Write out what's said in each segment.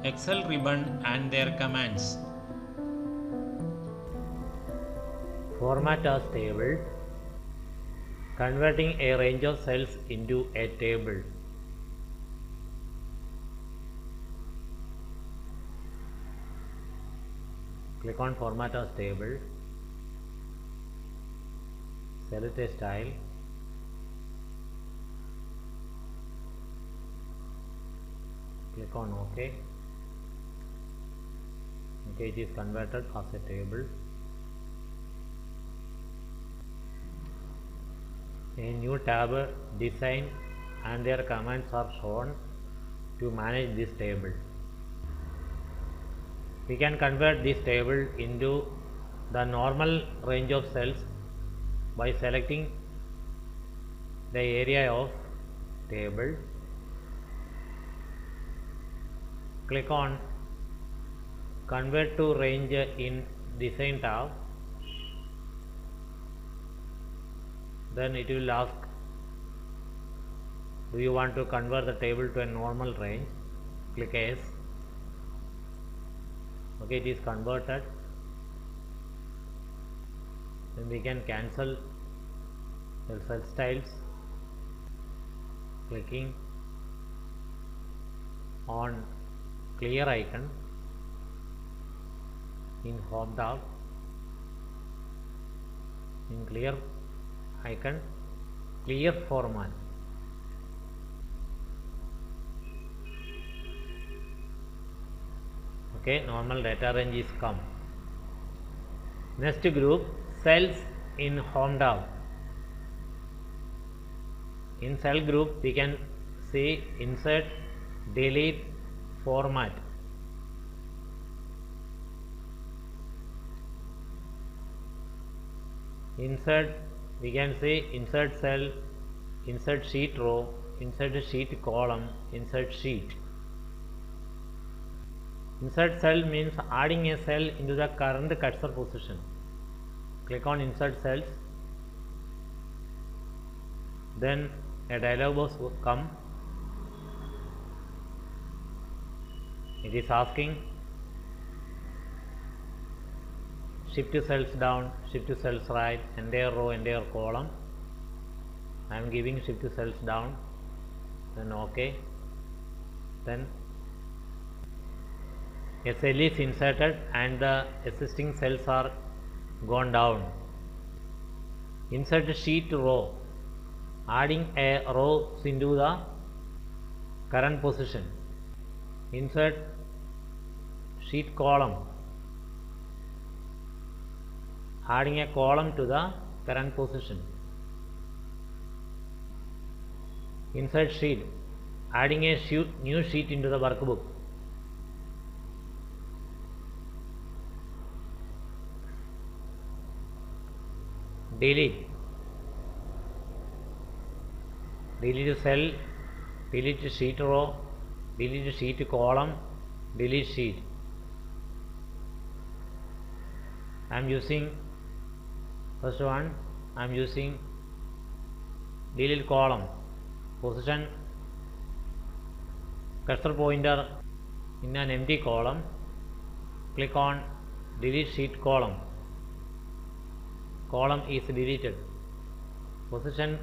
Excel ribbon and their commands. Format as table. Converting a range of cells into a table. Click on Format as table. Select a style. Click on OK. Okay, it is converted as a table. A new tab, Design, and their commands are shown to manage this table. We can convert this table into the normal range of cells by selecting the area of table. Click on Convert to Range in Design tab. Then it will ask, do you want to convert the table to a normal range? Click Yes. Okay, it is converted. Then we can cancel the cell styles, clicking on clear icon in Home tab. In clear icon, clear format. Okay, normal data range is come. Next group, cells in Home tab. In cell group we can see insert, delete, format. Insert, we can see insert cell, insert sheet row, insert sheet column, insert sheet. Insert cell means adding a cell into the current cursor position. Click on Insert Cells. Then a dialog box will come. It is asking shift cells down, shift cells right, entire row, entire column. I am giving shift cells down, then OK. Then a cell is inserted and the existing cells are gone down. Insert sheet row, adding a row into the current position. Insert sheet column, adding a column to the current position. Insert sheet, adding a new sheet into the workbook. Delete, delete cell, delete sheet row, delete sheet column, delete sheet. I am using first one, I am using delete column. Position cursor pointer in an empty column. Click on delete sheet column. Column is deleted. Position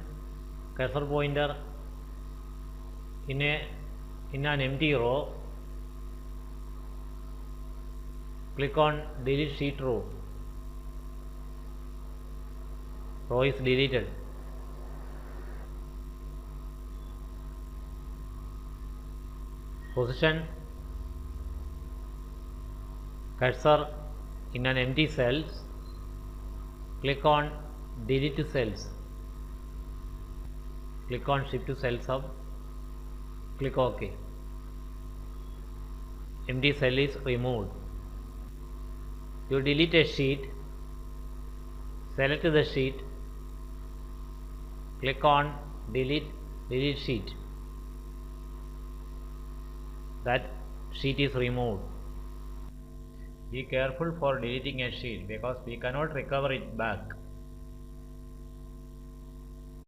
cursor pointer in an empty row. Click on delete sheet row. Row is deleted. Position cursor in an empty cells. Click on delete cells. Click on shift cells up. Click OK. Empty cell is removed. You delete a sheet. Select the sheet. Click on delete sheet. That sheet is removed. Be careful for deleting a sheet because we cannot recover it back.